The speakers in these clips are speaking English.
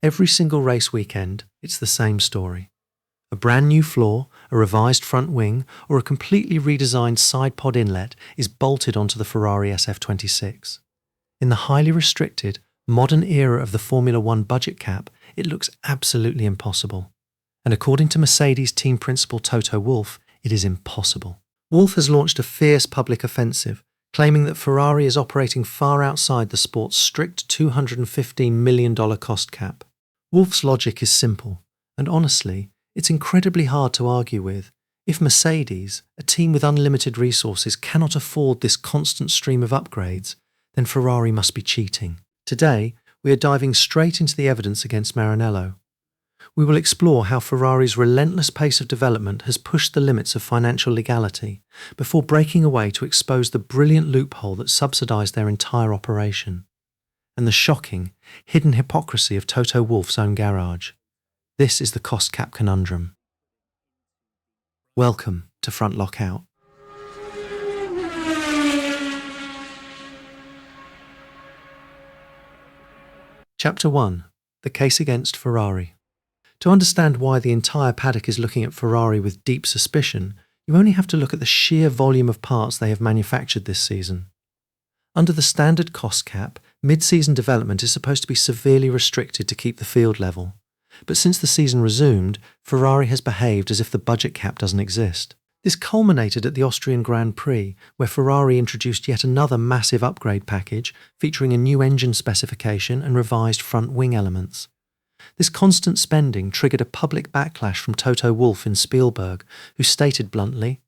Every single race weekend, it's the same story. A brand new floor, a revised front wing, or a completely redesigned side pod inlet is bolted onto the Ferrari SF26. In the highly restricted, modern era of the Formula One budget cap, it looks absolutely impossible. And according to Mercedes team principal Toto Wolff, it is impossible. Wolff has launched a fierce public offensive, claiming that Ferrari is operating far outside the sport's strict $215 million cost cap. Wolff's logic is simple, and honestly, it's incredibly hard to argue with. If Mercedes, a team with unlimited resources, cannot afford this constant stream of upgrades, then Ferrari must be cheating. Today, we are diving straight into the evidence against Maranello. We will explore how Ferrari's relentless pace of development has pushed the limits of financial legality, before breaking away to expose the brilliant loophole that subsidised their entire operation, and the shocking, hidden hypocrisy of Toto Wolff's own garage. This is the cost cap conundrum. Welcome to Front Lockout. Chapter 1. The Case Against Ferrari. To understand why the entire paddock is looking at Ferrari with deep suspicion, you only have to look at the sheer volume of parts they have manufactured this season. Under the standard cost cap, mid-season development is supposed to be severely restricted to keep the field level. But since the season resumed, Ferrari has behaved as if the budget cap doesn't exist. This culminated at the Austrian Grand Prix, where Ferrari introduced yet another massive upgrade package featuring a new engine specification and revised front wing elements. This constant spending triggered a public backlash from Toto Wolff in Spielberg, who stated bluntly,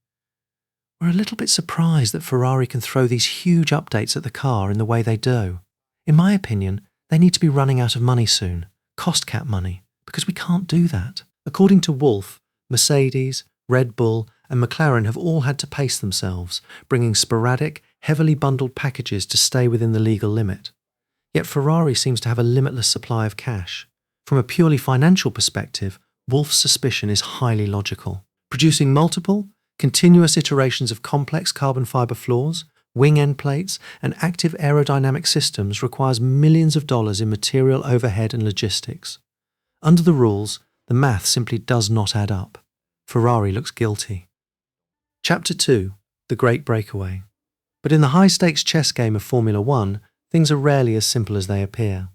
"We're a little bit surprised that Ferrari can throw these huge updates at the car in the way they do. In my opinion, they need to be running out of money soon, cost cap money, because we can't do that." According to Wolff, Mercedes, Red Bull and McLaren have all had to pace themselves, bringing sporadic, heavily bundled packages to stay within the legal limit. Yet Ferrari seems to have a limitless supply of cash. From a purely financial perspective, Wolff's suspicion is highly logical. Producing multiple, continuous iterations of complex carbon fibre floors, wing end plates, and active aerodynamic systems requires millions of dollars in material overhead and logistics. Under the rules, the math simply does not add up. Ferrari looks guilty. Chapter 2. The Great Breakaway. But in the high-stakes chess game of Formula One, things are rarely as simple as they appear.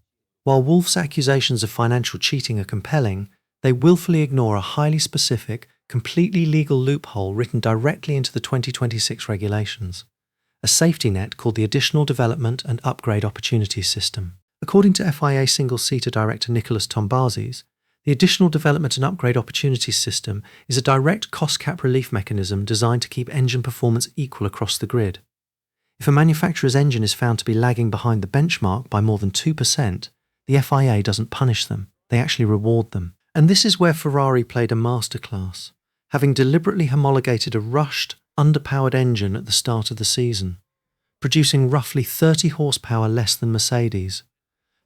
While Wolff's accusations of financial cheating are compelling, they willfully ignore a highly specific, completely legal loophole written directly into the 2026 regulations, a safety net called the Additional Development and Upgrade Opportunities System. According to FIA single-seater director Nicholas Tombazis, the Additional Development and Upgrade Opportunities System is a direct cost cap relief mechanism designed to keep engine performance equal across the grid. If a manufacturer's engine is found to be lagging behind the benchmark by more than 2%, the FIA doesn't punish them, they actually reward them. And this is where Ferrari played a masterclass, having deliberately homologated a rushed, underpowered engine at the start of the season, producing roughly 30 horsepower less than Mercedes.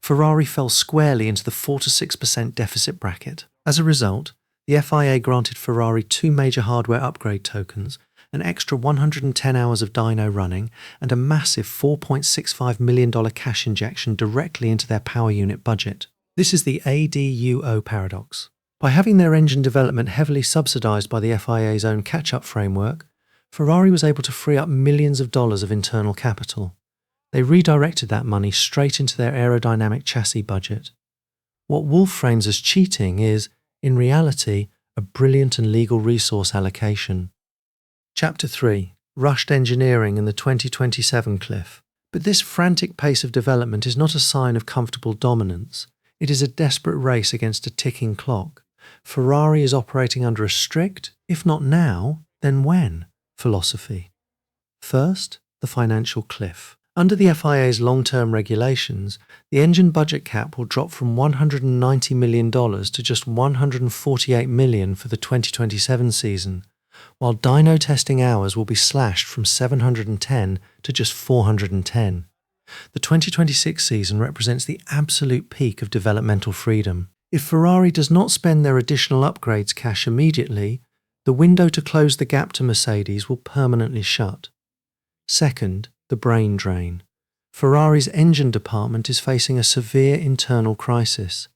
Ferrari fell squarely into the 4 to 6% deficit bracket. As a result, the FIA granted Ferrari 2 major hardware upgrade tokens, an extra 110 hours of dyno running, and a massive $4.65 million cash injection directly into their power unit budget. This is the ADUO paradox. By having their engine development heavily subsidised by the FIA's own catch-up framework, Ferrari was able to free up millions of dollars of internal capital. They redirected that money straight into their aerodynamic chassis budget. What Wolff frames as cheating is, in reality, a brilliant and legal resource allocation. Chapter 3. Rushed Engineering and the 2027 Cliff. But this frantic pace of development is not a sign of comfortable dominance. It is a desperate race against a ticking clock. Ferrari is operating under a strict, if not now, then when, philosophy. First, the financial cliff. Under the FIA's long-term regulations, the engine budget cap will drop from $190 million to just $148 million for the 2027 season, while dyno testing hours will be slashed from 710 to just 410. The 2026 season represents the absolute peak of developmental freedom. If Ferrari does not spend their additional upgrades cash immediately, the window to close the gap to Mercedes will permanently shut. Second, the brain drain. Ferrari's engine department is facing a severe internal crisis.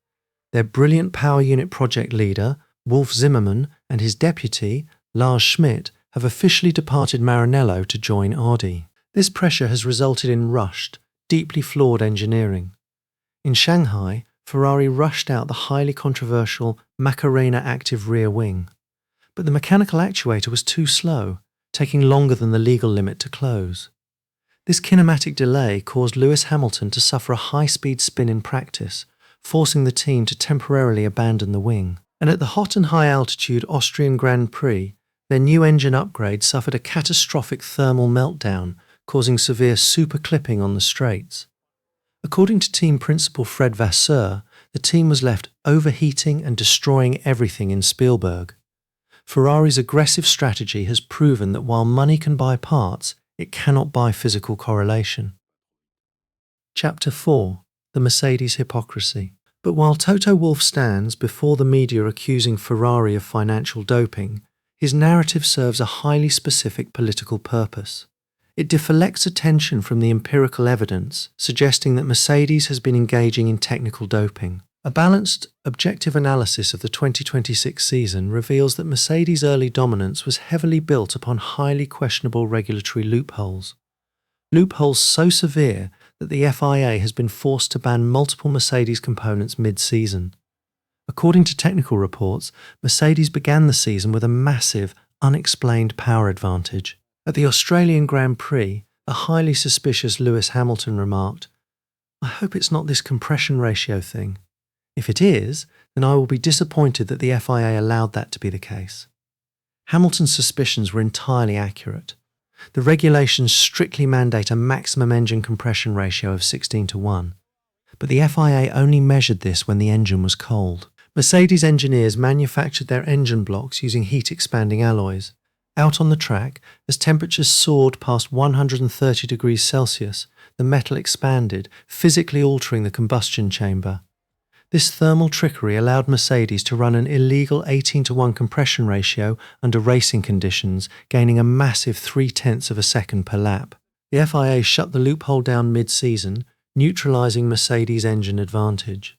Their brilliant power unit project leader, Wolff Zimmermann, and his deputy, Lars Schmidt, have officially departed Maranello to join Audi. This pressure has resulted in rushed, deeply flawed engineering. In Shanghai, Ferrari rushed out the highly controversial Macarena active rear wing. But the mechanical actuator was too slow, taking longer than the legal limit to close. This kinematic delay caused Lewis Hamilton to suffer a high-speed spin in practice, forcing the team to temporarily abandon the wing. And at the hot and high-altitude Austrian Grand Prix, their new engine upgrade suffered a catastrophic thermal meltdown, causing severe super-clipping on the straights. According to team principal Fred Vasseur, the team was left overheating and destroying everything in Spielberg. Ferrari's aggressive strategy has proven that while money can buy parts, it cannot buy physical correlation. Chapter 4. The Mercedes Hypocrisy. But while Toto Wolff stands before the media accusing Ferrari of financial doping, his narrative serves a highly specific political purpose. It deflects attention from the empirical evidence, suggesting that Mercedes has been engaging in technical doping. A balanced, objective analysis of the 2026 season reveals that Mercedes' early dominance was heavily built upon highly questionable regulatory loopholes. Loopholes so severe that the FIA has been forced to ban multiple Mercedes components mid-season. According to technical reports, Mercedes began the season with a massive, unexplained power advantage. At the Australian Grand Prix, the highly suspicious Lewis Hamilton remarked, "I hope it's not this compression ratio thing. If it is, then I will be disappointed that the FIA allowed that to be the case." Hamilton's suspicions were entirely accurate. The regulations strictly mandate a maximum engine compression ratio of 16:1, but the FIA only measured this when the engine was cold. Mercedes engineers manufactured their engine blocks using heat-expanding alloys. Out on the track, as temperatures soared past 130 degrees Celsius, the metal expanded, physically altering the combustion chamber. This thermal trickery allowed Mercedes to run an illegal 18:1 compression ratio under racing conditions, gaining a massive 0.3 of a second per lap. The FIA shut the loophole down mid-season, neutralising Mercedes' engine advantage.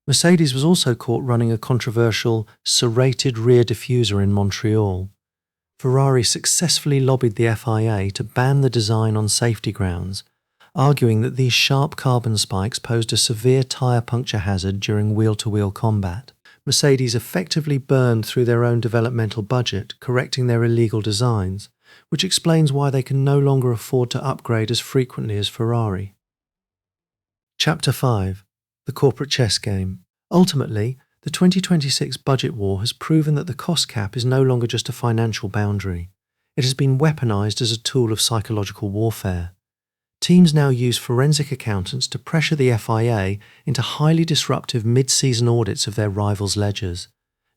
Mercedes was also caught running a controversial serrated rear diffuser in Montreal. Ferrari successfully lobbied the FIA to ban the design on safety grounds, arguing that these sharp carbon spikes posed a severe tyre puncture hazard during wheel-to-wheel combat. Mercedes effectively burned through their own developmental budget, correcting their illegal designs, which explains why they can no longer afford to upgrade as frequently as Ferrari. Chapter 5. The Corporate Chess Game. Ultimately, the 2026 budget war has proven that the cost cap is no longer just a financial boundary. It has been weaponized as a tool of psychological warfare. Teams now use forensic accountants to pressure the FIA into highly disruptive mid-season audits of their rivals' ledgers.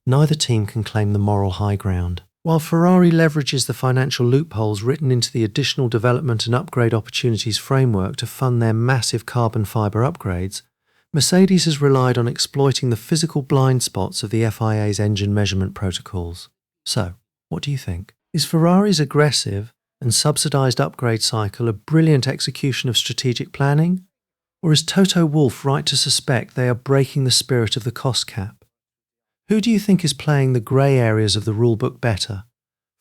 Neither team can claim the moral high ground. While Ferrari leverages the financial loopholes written into the additional development and upgrade opportunities framework to fund their massive carbon fibre upgrades, Mercedes has relied on exploiting the physical blind spots of the FIA's engine measurement protocols. So, what do you think? Is Ferrari's aggressive and subsidised upgrade cycle a brilliant execution of strategic planning? Or is Toto Wolff right to suspect they are breaking the spirit of the cost cap? Who do you think is playing the grey areas of the rulebook better?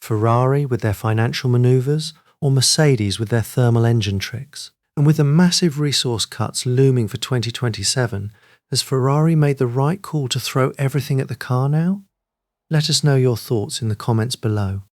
Ferrari with their financial manoeuvres, or Mercedes with their thermal engine tricks? And with the massive resource cuts looming for 2027, has Ferrari made the right call to throw everything at the car now? Let us know your thoughts in the comments below.